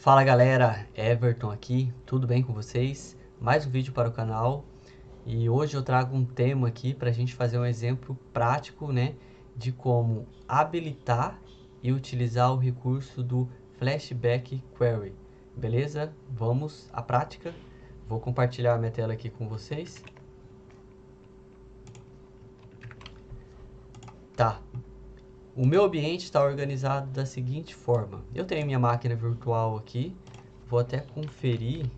Fala galera, Everton aqui, tudo bem com vocês? Mais um vídeo para o canal e hoje eu trago um tema aqui para a gente fazer um exemplo prático, né, de como habilitar e utilizar o recurso do Flashback Query, beleza? Vamos à prática, vou compartilhar a minha tela aqui com vocês. Tá, o meu ambiente está organizado da seguinte forma, eu tenho minha máquina virtual aqui, vou até conferir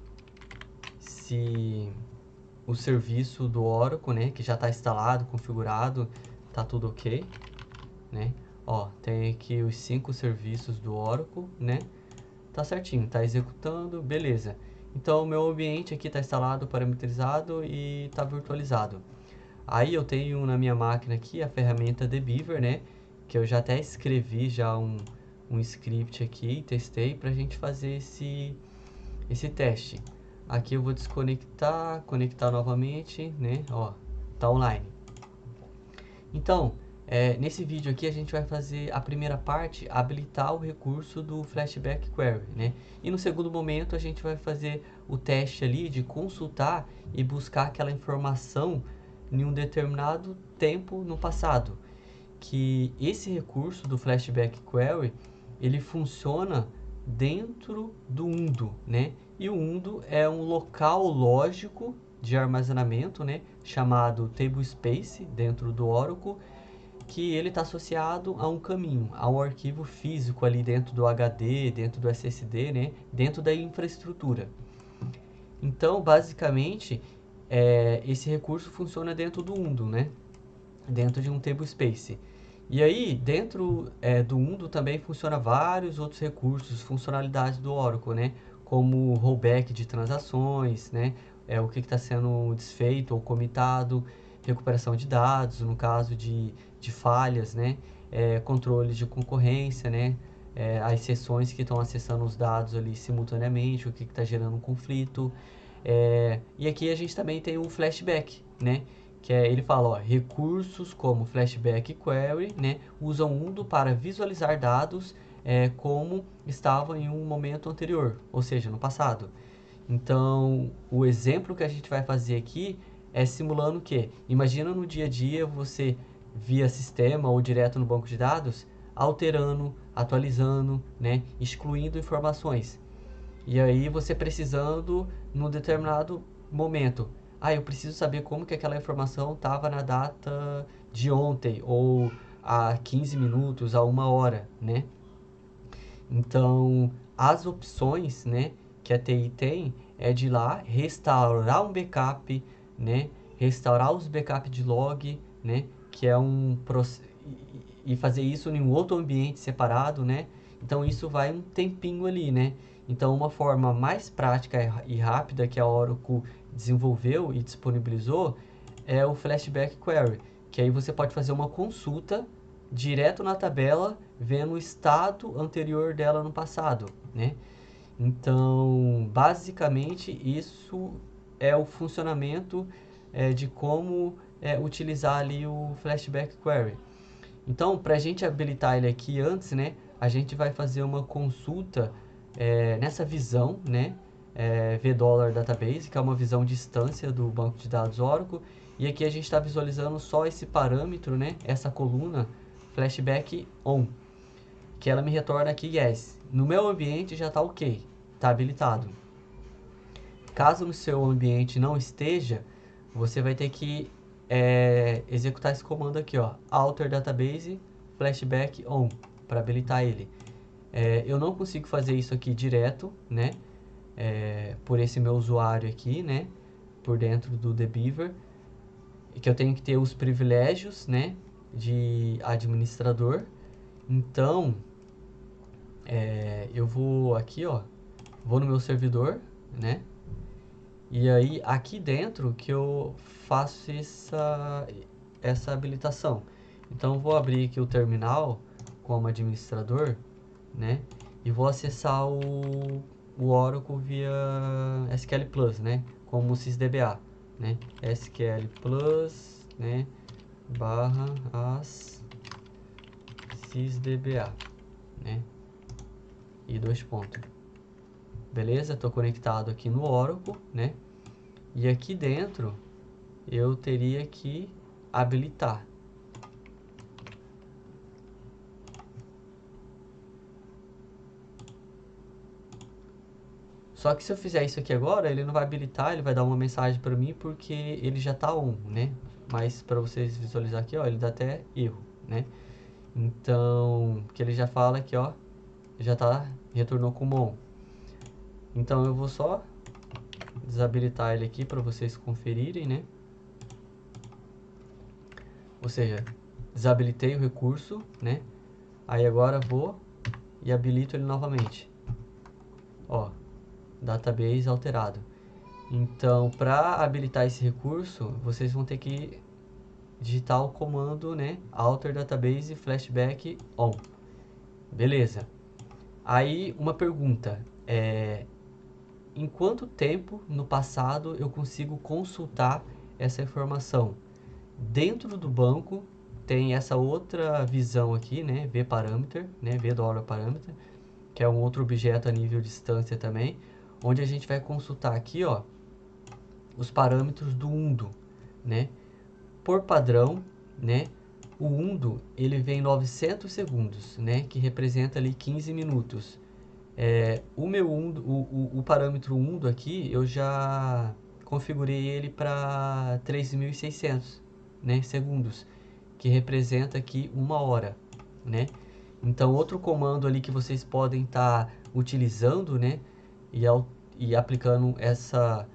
se o serviço do Oracle, né, que já está instalado, configurado, tá tudo ok, né? Ó, tem aqui os 5 serviços do Oracle, né? Tá certinho, tá executando, beleza. Então, o meu ambiente aqui está instalado, parametrizado e está virtualizado. Aí eu tenho na minha máquina aqui a ferramenta Debeaver, né? Que eu já até escrevi já um script aqui, testei para a gente fazer esse teste. Aqui eu vou desconectar, conectar novamente, né? Ó, tá online. Então, nesse vídeo aqui a gente vai fazer a primeira parte, habilitar o recurso do Flashback Query, né? E no segundo momento a gente vai fazer o teste ali de consultar e buscar aquela informação em um determinado tempo no passado. Que esse recurso do Flashback Query, ele funciona dentro do Undo, né? E o Undo é um local lógico de armazenamento, né? Chamado Table Space dentro do Oracle, que ele está associado a um caminho, a um arquivo físico ali dentro do HD, dentro do SSD, né? Dentro da infraestrutura. Então, basicamente, esse recurso funciona dentro do Undo, né? Dentro de um Table Space. E aí, dentro do Undo também funciona vários outros recursos, funcionalidades do Oracle, né? Como rollback de transações, né? O que está sendo desfeito ou comitado, recuperação de dados, no caso de falhas, né? Controles de concorrência, né? As sessões que estão acessando os dados ali simultaneamente, o que está gerando um conflito. E aqui a gente também tem o flashback, né? Que ele fala, ó, recursos como Flashback Query, né, usam Undo para visualizar dados como estavam em um momento anterior, ou seja, no passado. Então, o exemplo que a gente vai fazer aqui é simulando o quê? Imagina no dia a dia você via sistema ou direto no banco de dados, alterando, atualizando, né, excluindo informações. E aí você precisando, num determinado momento, eu preciso saber como que aquela informação estava na data de ontem, ou há 15 minutos, há 1 hora, né? Então, as opções, né, que a TI tem é de ir lá restaurar um backup, né? Restaurar os backups de log, né? Que é e fazer isso em um outro ambiente separado, né? Então isso vai um tempinho ali, né? Então uma forma mais prática e rápida que a Oracle desenvolveu e disponibilizou é o Flashback Query, que aí você pode fazer uma consulta direto na tabela, vendo o estado anterior dela no passado, né? Então, basicamente, isso é o funcionamento de como utilizar ali o Flashback Query. Então, para a gente habilitar ele aqui antes, né, a gente vai fazer uma consulta nessa visão, né, VDollar Database, que é uma visão de instância do banco de dados Oracle. E aqui a gente está visualizando só esse parâmetro, né, essa coluna Flashback On, que ela me retorna aqui yes. No meu ambiente já está ok, está habilitado. Caso no seu ambiente não esteja, você vai ter que executar esse comando aqui, ó, alter database flashback on, para habilitar ele. Eu não consigo fazer isso aqui direto, né, por esse meu usuário aqui, né, por dentro do Debeaver, que eu tenho que ter os privilégios, né, de administrador. Então, eu vou aqui, ó, vou no meu servidor, né, e aí aqui dentro que eu faço essa habilitação. Então vou abrir aqui o terminal como administrador, né? E vou acessar o Oracle via SQL Plus, né? Como sysdba, né? SQL Plus, né? /as sysdba, né? E 2 pontos. beleza? Estou conectado aqui no Oracle, né? E aqui dentro eu teria que habilitar. Só que se eu fizer isso aqui agora, ele não vai habilitar, ele vai dar uma mensagem para mim porque ele já está on, né? Mas para vocês visualizar aqui, ó, ele dá até erro, né? Então, que ele já fala aqui, ó, já retornou como on. Então eu vou só desabilitar ele aqui para vocês conferirem, né? Ou seja, desabilitei o recurso, né? Aí agora vou e habilito ele novamente. Ó, database alterado. Então, para habilitar esse recurso, vocês vão ter que digitar o comando, né? Alter database flashback on. Beleza. Aí, uma pergunta. Em quanto tempo no passado eu consigo consultar essa informação? Dentro do banco tem essa outra visão aqui, né? VParameter, né? $parameter, que é um outro objeto a nível distância também, onde a gente vai consultar aqui, ó, os parâmetros do undo, né? Por padrão, né? O undo ele vem 900 segundos, né? Que representa ali 15 minutos. O meu undo, o parâmetro undo aqui, eu já configurei ele para 3.600, né, segundos, que representa aqui 1 hora, né? Então, outro comando ali que vocês podem estar utilizando, né, e aplicando essa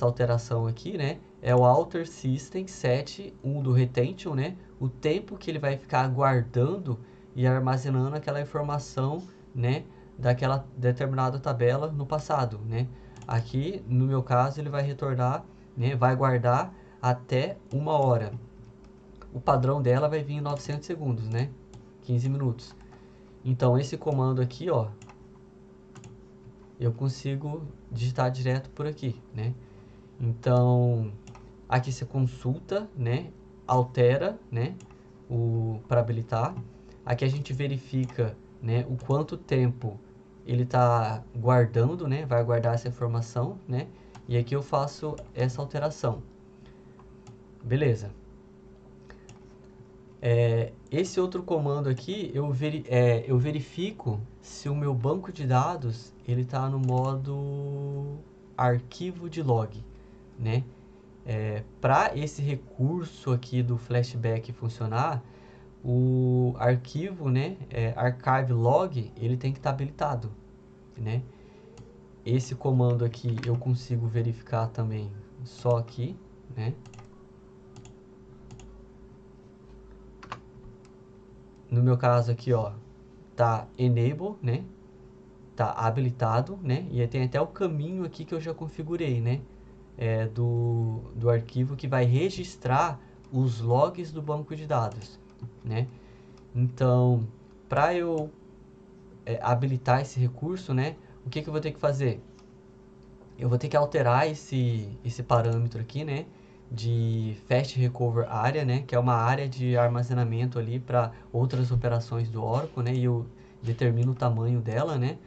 alteração aqui, né, é o alter system set undo retention, né, o tempo que ele vai ficar guardando e armazenando aquela informação, né, daquela determinada tabela no passado, né? Aqui, no meu caso, ele vai retornar, né, vai guardar até 1 hora. O padrão dela vai vir em 900 segundos, né? 15 minutos. Então, esse comando aqui, ó, eu consigo digitar direto por aqui, né? Então, aqui você consulta, né? Altera, né? Para habilitar. Aqui a gente verifica, né? O quanto tempo ele está guardando, né? Vai guardar essa informação, né? E aqui eu faço essa alteração. Beleza. Esse outro comando aqui, eu verifico se o meu banco de dados ele está no modo arquivo de log, né? Para esse recurso aqui do flashback funcionar, o arquivo, né, archive log, ele tem que estar habilitado, né? Esse comando aqui eu consigo verificar também só aqui, né? No meu caso aqui, ó, tá enable, né? Tá habilitado, né? E aí tem até o caminho aqui que eu já configurei, né? Do arquivo que vai registrar os logs do banco de dados, né? Então, para eu habilitar esse recurso, né? O que eu vou ter que fazer? Eu vou ter que alterar esse parâmetro aqui, né? De Fast Recover Area, né? Que é uma área de armazenamento ali para outras operações do Oracle, né? E eu determino o tamanho dela, né?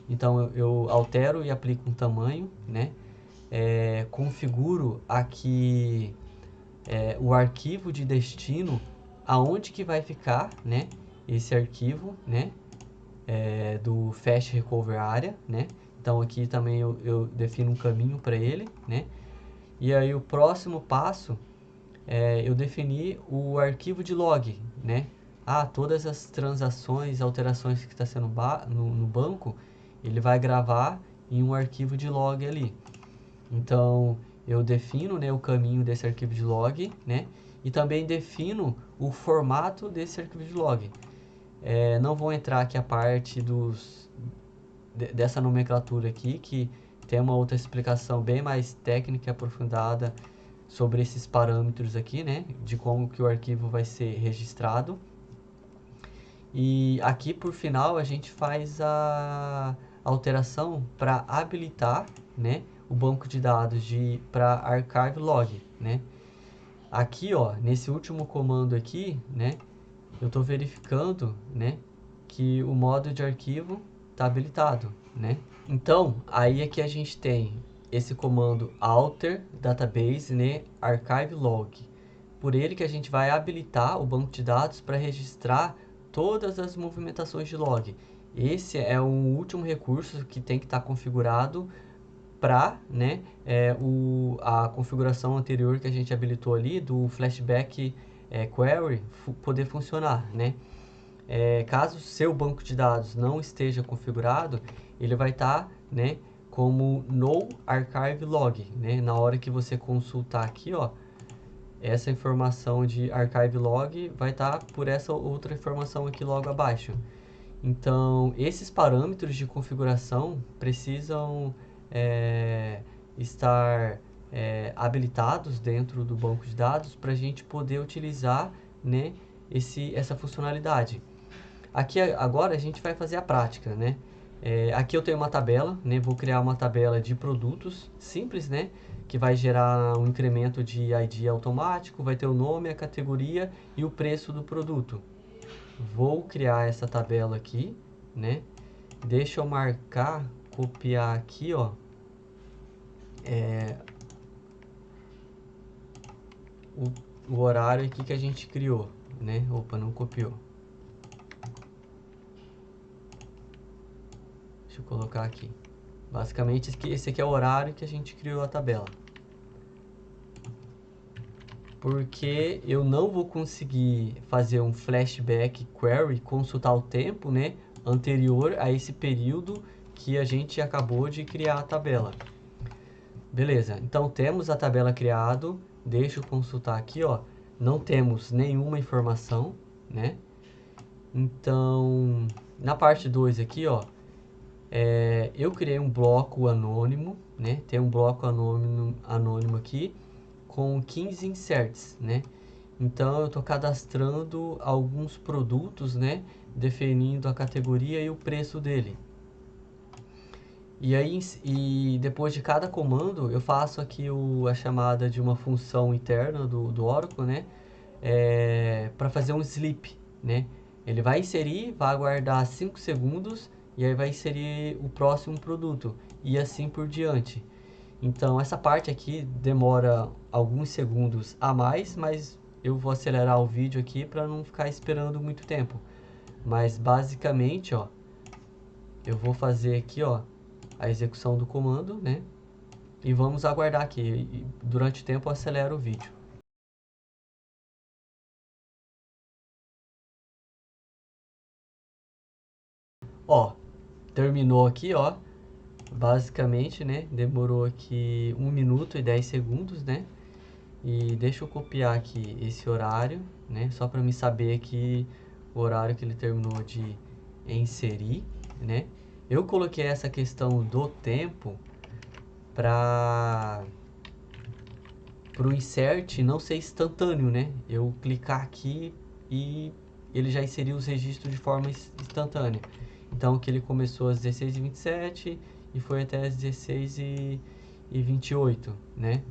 Então eu altero e aplico um tamanho, né? Configuro aqui o arquivo de destino, aonde que vai ficar, né? Esse arquivo, né? Do Fast Recover Area, né? Então aqui também eu defino um caminho para ele, né? E aí o próximo passo eu definir o arquivo de log, né? Todas as transações, alterações que está sendo no banco, ele vai gravar em um arquivo de log ali. Então eu defino, né, o caminho desse arquivo de log, né? E também defino o formato desse arquivo de log. Não vou entrar aqui a parte dessa nomenclatura aqui, que tem uma outra explicação bem mais técnica e aprofundada sobre esses parâmetros aqui, né? De como que o arquivo vai ser registrado. E aqui, por final, a gente faz a alteração para habilitar, né, o banco de dados para archive log, né? Aqui, ó, nesse último comando aqui, né, eu estou verificando, né, que o modo de arquivo está habilitado, né? Então, aí aqui a gente tem esse comando alter database, né, archive log. Por ele que a gente vai habilitar o banco de dados para registrar todas as movimentações de log. Esse é o último recurso que tem que estar configurado para, né, a configuração anterior que a gente habilitou ali do flashback query poder funcionar, né? Caso seu banco de dados não esteja configurado, ele vai estar, né, como no archive log, né? Na hora que você consultar aqui, ó, essa informação de archive log vai estar por essa outra informação aqui logo abaixo. Então, esses parâmetros de configuração precisam estar habilitados dentro do banco de dados para a gente poder utilizar, né, essa funcionalidade. Aqui agora a gente vai fazer a prática, né? Aqui eu tenho uma tabela, né? Vou criar uma tabela de produtos simples, né? Que vai gerar um incremento de ID automático, vai ter o nome, a categoria e o preço do produto. Vou criar essa tabela aqui, né? Deixa eu marcar, copiar aqui, ó. O horário aqui que a gente criou, né? Opa, não copiou. Deixa eu colocar aqui. Basicamente, esse aqui é o horário que a gente criou a tabela. Porque eu não vou conseguir fazer um flashback query, consultar o tempo, né, anterior a esse período que a gente acabou de criar a tabela. Beleza, então temos a tabela criado, deixa eu consultar aqui, ó, não temos nenhuma informação, né? Então, na parte 2 aqui, ó, eu criei um bloco anônimo, né? Tem um bloco anônimo aqui com 15 inserts, né? Então eu estou cadastrando alguns produtos, né? Definindo a categoria e o preço dele. E aí, depois de cada comando, eu faço aqui a chamada de uma função interna do Oracle, né? Para fazer um sleep, né? Ele vai inserir, vai aguardar 5 segundos e aí vai inserir o próximo produto e assim por diante. Então, essa parte aqui demora alguns segundos a mais, mas eu vou acelerar o vídeo aqui para não ficar esperando muito tempo. Mas basicamente, ó, eu vou fazer aqui, ó, a execução do comando, né? E vamos aguardar aqui. E durante o tempo eu acelero o vídeo. Ó, terminou aqui, ó. Basicamente, né? Demorou aqui 1 minuto e 10 segundos, né? E deixa eu copiar aqui esse horário, né? Só para me saber aqui o horário que ele terminou de inserir, né? Eu coloquei essa questão do tempo para o insert não ser instantâneo, né? Eu clicar aqui e ele já inseriu os registros de forma instantânea. Então, que ele começou às 16h27 e foi até às 16h28, né?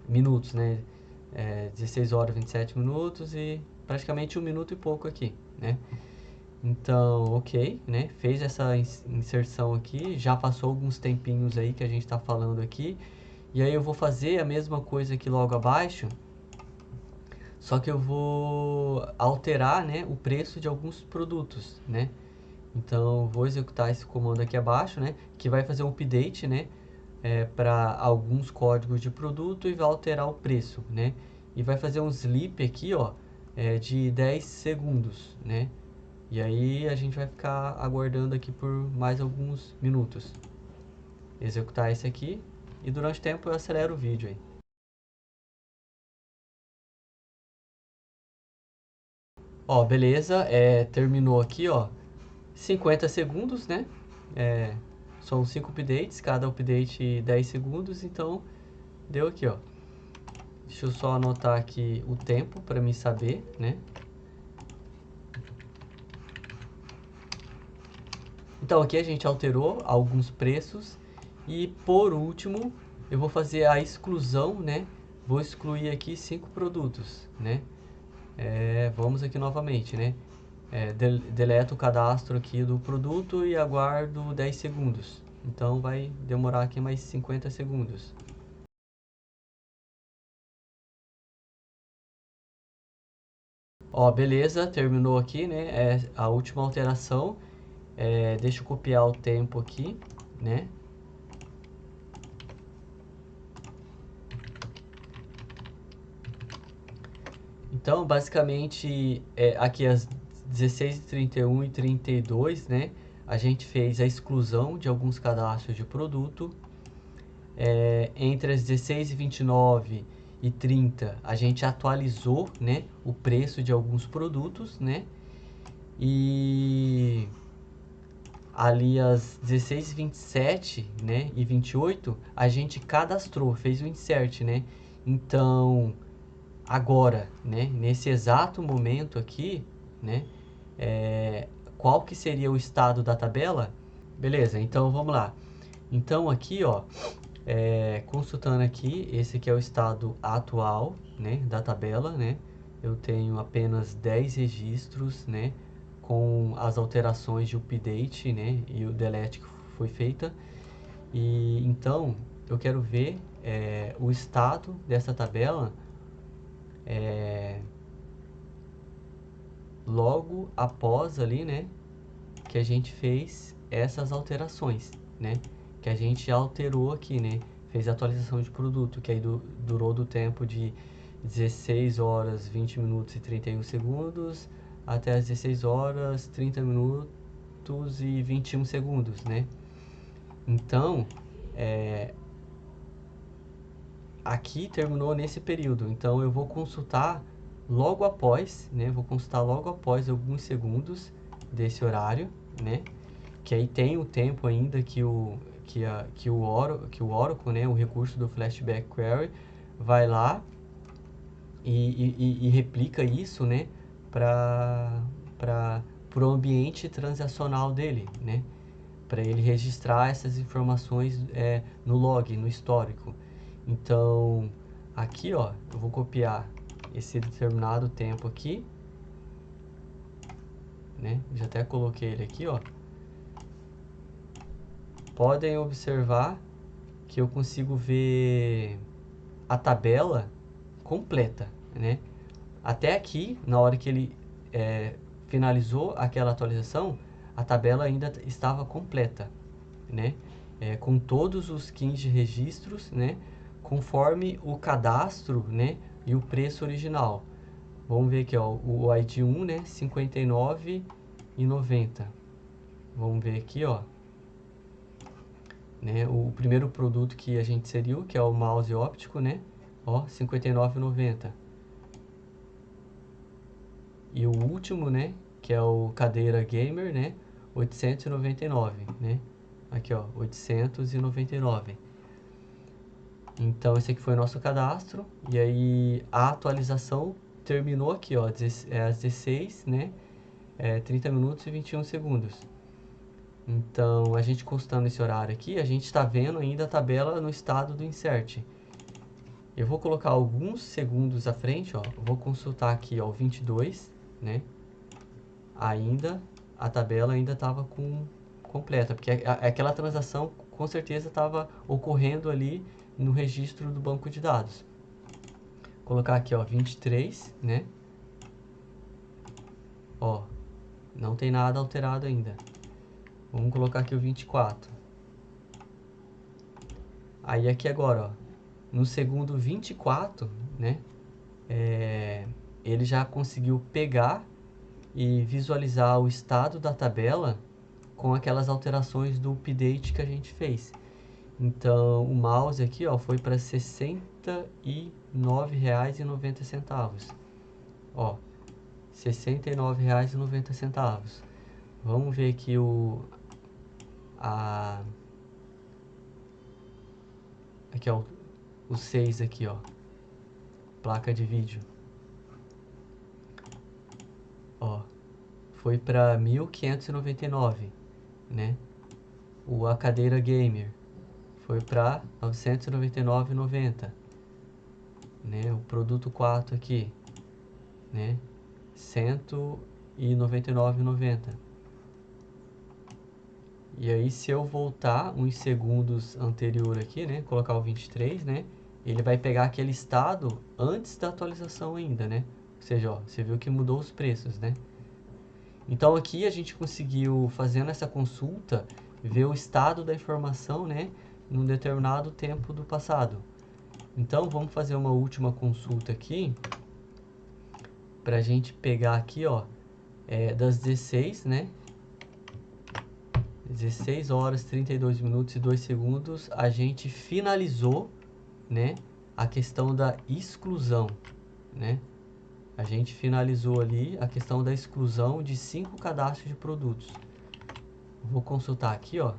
Minutos, né? 16 horas e 27 minutos e praticamente 1 minuto e pouco aqui, né? Então, ok, né? Fez essa inserção aqui, já passou alguns tempinhos aí que a gente está falando aqui. E aí eu vou fazer a mesma coisa aqui logo abaixo, só que eu vou alterar, né, o preço de alguns produtos, né? Então, vou executar esse comando aqui abaixo, né, que vai fazer um update, né, para alguns códigos de produto e vai alterar o preço, né? E vai fazer um sleep aqui, ó, de 10 segundos, né? E aí a gente vai ficar aguardando aqui por mais alguns minutos. Executar esse aqui e durante o tempo eu acelero o vídeo aí. Ó, beleza, terminou aqui, ó, 50 segundos, né? São 5 updates, cada update 10 segundos, então deu aqui, ó. Deixa eu só anotar aqui o tempo para me saber, né? Então aqui a gente alterou alguns preços e por último eu vou fazer a exclusão, né? Vou excluir aqui 5 produtos, né? Vamos aqui novamente, né? deleto o cadastro aqui do produto e aguardo 10 segundos. Então vai demorar aqui mais 50 segundos. Ó, beleza, terminou aqui, né? É a última alteração. Deixa eu copiar o tempo aqui, né? Então, basicamente, aqui às 16h31 e 32, né? A gente fez a exclusão de alguns cadastros de produto. Entre as 16h29 e 30, a gente atualizou, né, o preço de alguns produtos, né? E ali às 16h27, né, e 28, a gente cadastrou, fez o insert, né? Então, agora, né, nesse exato momento aqui, né, qual que seria o estado da tabela? Beleza, então vamos lá. Então aqui, ó, consultando aqui, esse aqui é o estado atual, né, da tabela, né? Eu tenho apenas 10 registros, né, com as alterações de update, né, e o delete que foi feita. E então eu quero ver o estado dessa tabela logo após ali, né, que a gente fez essas alterações, né, que a gente alterou aqui, né, fez a atualização de produto, que aí durou do tempo de 16 horas, 20 minutos e 31 segundos até as 16 horas, 30 minutos e 21 segundos, né. Então, aqui terminou nesse período, então eu vou consultar logo após, né, vou consultar logo após alguns segundos desse horário, né, que aí tem o tempo ainda que o Oracle, né, o recurso do Flashback Query, vai lá e replica isso, né, para o ambiente transacional dele, né, para ele registrar essas informações no log, no histórico. Então, aqui, ó, eu vou copiar esse determinado tempo aqui, né, já até coloquei ele aqui, ó. Podem observar que eu consigo ver a tabela completa, né? Até aqui, na hora que ele finalizou aquela atualização, a tabela ainda estava completa, né? Com todos os 15 registros, né? Conforme o cadastro, né? E o preço original. Vamos ver aqui, ó, o ID 1, né? 59,90. Vamos ver aqui, ó. Né? O primeiro produto que a gente inseriu, que é o mouse óptico, né? Ó, 59,90. E o último, né, que é o cadeira gamer, né, 899, né? Aqui, ó, 899. Então esse aqui foi o nosso cadastro e aí a atualização terminou aqui, ó, às 16, né? 30 minutos e 21 segundos. Então, a gente consultando esse horário aqui, a gente está vendo ainda a tabela no estado do insert. Eu vou colocar alguns segundos à frente, ó. Vou consultar aqui, ó, o 22, né? Ainda, a tabela ainda estava completa, porque aquela transação com certeza estava ocorrendo ali no registro do banco de dados. Vou colocar aqui, ó, 23, né? Ó, não tem nada alterado ainda. Vamos colocar aqui o 24. Aí aqui agora, ó, no segundo 24, né? Ele já conseguiu pegar e visualizar o estado da tabela com aquelas alterações do update que a gente fez. Então, o mouse aqui, ó, foi para R$ 69,90. Ó, R$ 69,90. Vamos ver aqui aqui, ó, o 6 aqui, ó, placa de vídeo. Ó, foi para 1.599, né? A cadeira gamer foi para 999,90, né? O produto 4 aqui, né? e R$ 99,90. E aí, se eu voltar uns segundos anterior aqui, né, colocar o 23, né, ele vai pegar aquele estado antes da atualização ainda, né? Ou seja, ó, você viu que mudou os preços, né? Então aqui a gente conseguiu, fazendo essa consulta, ver o estado da informação, né, num determinado tempo do passado. Então vamos fazer uma última consulta aqui, para a gente pegar aqui, ó, das 16, né, 16 horas, 32 minutos e 2 segundos, a gente finalizou, né, a questão da exclusão, né? A gente finalizou ali a questão da exclusão de 5 cadastros de produtos. Vou consultar aqui, ó.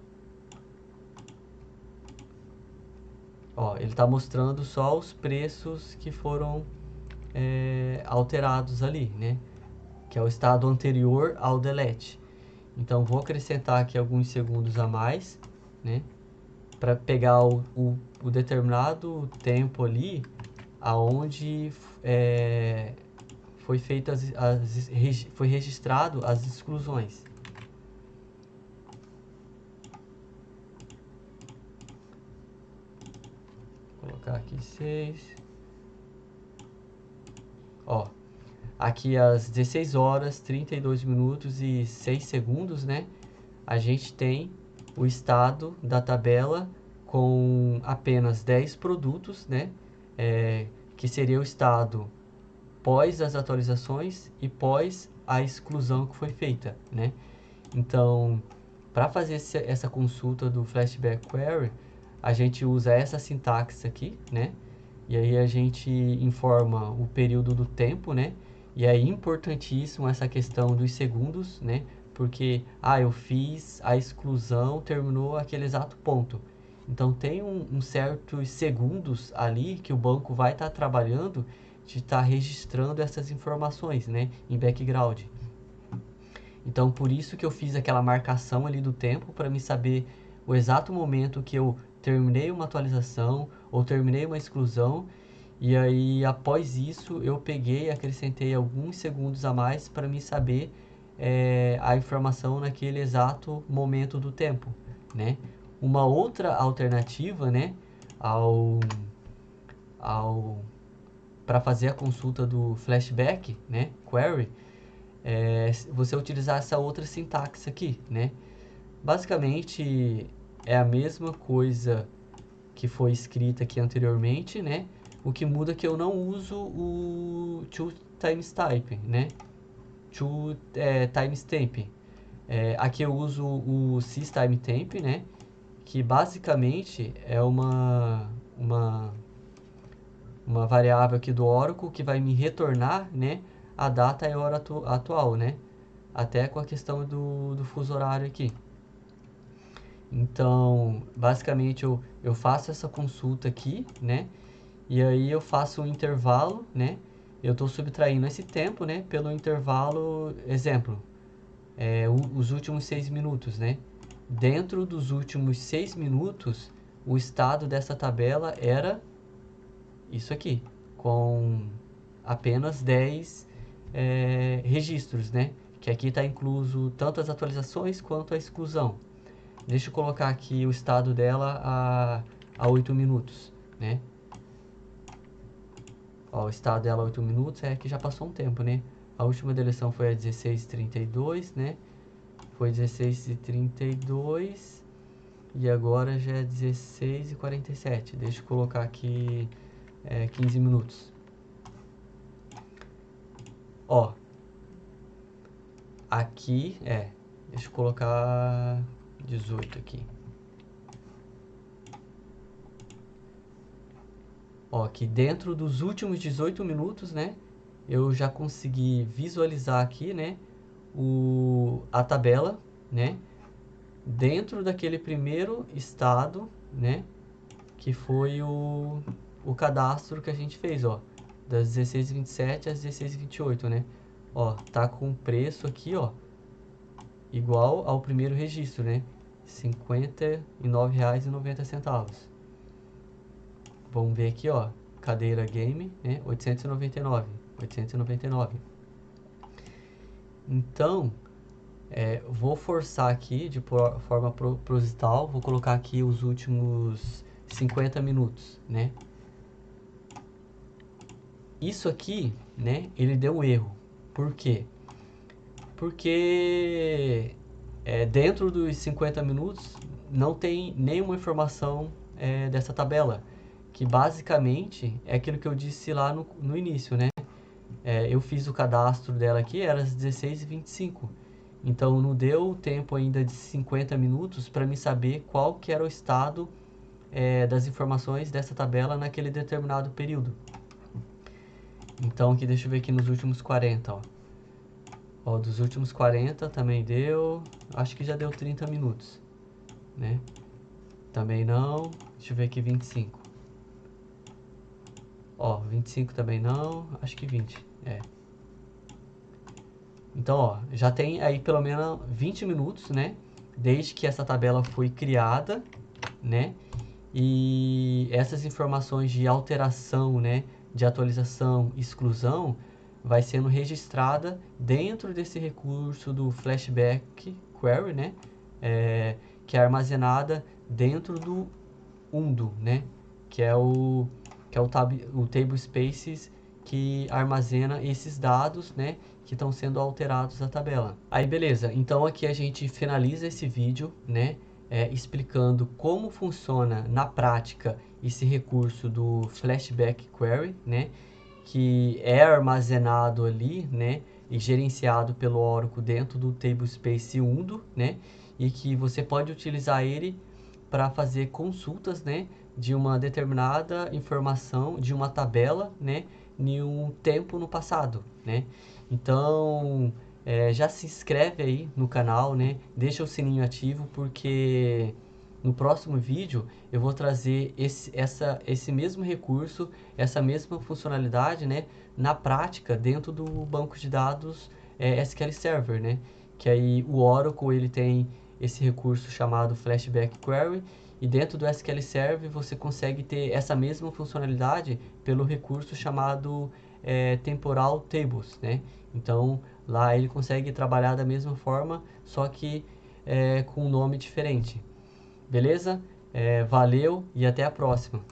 Ó, ele está mostrando só os preços que foram alterados ali, né? Que é o estado anterior ao delete. Então, vou acrescentar aqui alguns segundos a mais, né? Para pegar o determinado tempo ali, aonde foi feita foi registrado as exclusões. Vou colocar aqui 6. Ó, aqui às 16 horas, 32 minutos e 6 segundos, né? A gente tem o estado da tabela com apenas 10 produtos, né? Que seria o estado pós as atualizações e pós a exclusão que foi feita, né? Então, para fazer essa consulta do Flashback Query, a gente usa essa sintaxe aqui, né? E aí a gente informa o período do tempo, né? E é importantíssimo essa questão dos segundos, né? Porque, eu fiz a exclusão, terminou aquele exato ponto. Então, tem certos segundos ali que o banco vai estar trabalhando de estar registrando essas informações, né? Em background. Então, por isso que eu fiz aquela marcação ali do tempo, para me saber o exato momento que eu terminei uma atualização ou terminei uma exclusão. E aí, após isso, eu peguei e acrescentei alguns segundos a mais para me saber a informação naquele exato momento do tempo, né? Uma outra alternativa, né, para fazer a consulta do flashback, né, query, você utilizar essa outra sintaxe aqui, né? Basicamente é a mesma coisa que foi escrita aqui anteriormente, né? O que muda é que eu não uso o toTimestamp, né? Timestamp. Aqui eu uso o sysTimeTemp, né? Que basicamente é uma variável aqui do Oracle que vai me retornar, né, a data e a hora atual, né? Até com a questão do fuso horário aqui. Então, basicamente eu faço essa consulta aqui, né? E aí eu faço um intervalo, né? Eu estou subtraindo esse tempo, né? Pelo intervalo, exemplo, os últimos 6 minutos, né? Dentro dos últimos 6 minutos, o estado dessa tabela era isso aqui, com apenas 10 registros, né? Que aqui está incluso tanto as atualizações quanto a exclusão. Deixa eu colocar aqui o estado dela a 8 minutos, né? Ó, o estado dela a 8 minutos que já passou um tempo, né? A última deleção foi a 16h32, né? Foi 16h32 e agora já é 16h47. Deixa eu colocar aqui 15 minutos. Ó, aqui deixa eu colocar 18 aqui. Ó, aqui dentro dos últimos 18 minutos, né, eu já consegui visualizar aqui, né, a tabela, né, dentro daquele primeiro estado, né, que foi o cadastro que a gente fez, ó, das 16h27 às 16h28, né. Ó, tá com preço aqui, ó, igual ao primeiro registro, né, R$ 59,90. Vamos ver aqui, ó, cadeira game, né, 899. Então, vou forçar aqui de forma proposital, vou colocar aqui os últimos 50 minutos, né? Isso aqui, né, ele deu um erro. Por quê? Porque dentro dos 50 minutos não tem nenhuma informação dessa tabela, que basicamente é aquilo que eu disse lá no início, né? Eu fiz o cadastro dela aqui, era às 16h25. Então não deu tempo ainda de 50 minutos para me saber qual que era o estado das informações dessa tabela naquele determinado período. Então aqui, deixa eu ver aqui nos últimos 40, ó. Ó, dos últimos 40 também deu, acho que já deu 30 minutos, né? Também não, deixa eu ver aqui 25. Ó, 25 também não, acho que 20, Então, ó, já tem aí pelo menos 20 minutos, né? Desde que essa tabela foi criada, né? E essas informações de alteração, né? De atualização, exclusão, vai sendo registrada dentro desse recurso do Flashback Query, né? Que é armazenada dentro do undo, né? Que é o table spaces que armazena esses dados, né, que estão sendo alterados na tabela. Aí beleza, então aqui a gente finaliza esse vídeo, né, explicando como funciona na prática esse recurso do Flashback Query, né, que é armazenado ali, né, e gerenciado pelo Oracle dentro do Tablespace Undo, né, e que você pode utilizar ele para fazer consultas, né, de uma determinada informação, de uma tabela, né, em um tempo no passado, né. Então, já se inscreve aí no canal, né, deixa o sininho ativo, porque no próximo vídeo eu vou trazer esse mesmo recurso, essa mesma funcionalidade, né, na prática dentro do banco de dados SQL Server, né, que aí o Oracle ele tem esse recurso chamado Flashback Query, e dentro do SQL Server você consegue ter essa mesma funcionalidade pelo recurso chamado Temporal Tables, né? Então lá ele consegue trabalhar da mesma forma, só que com um nome diferente. Beleza? Valeu e até a próxima.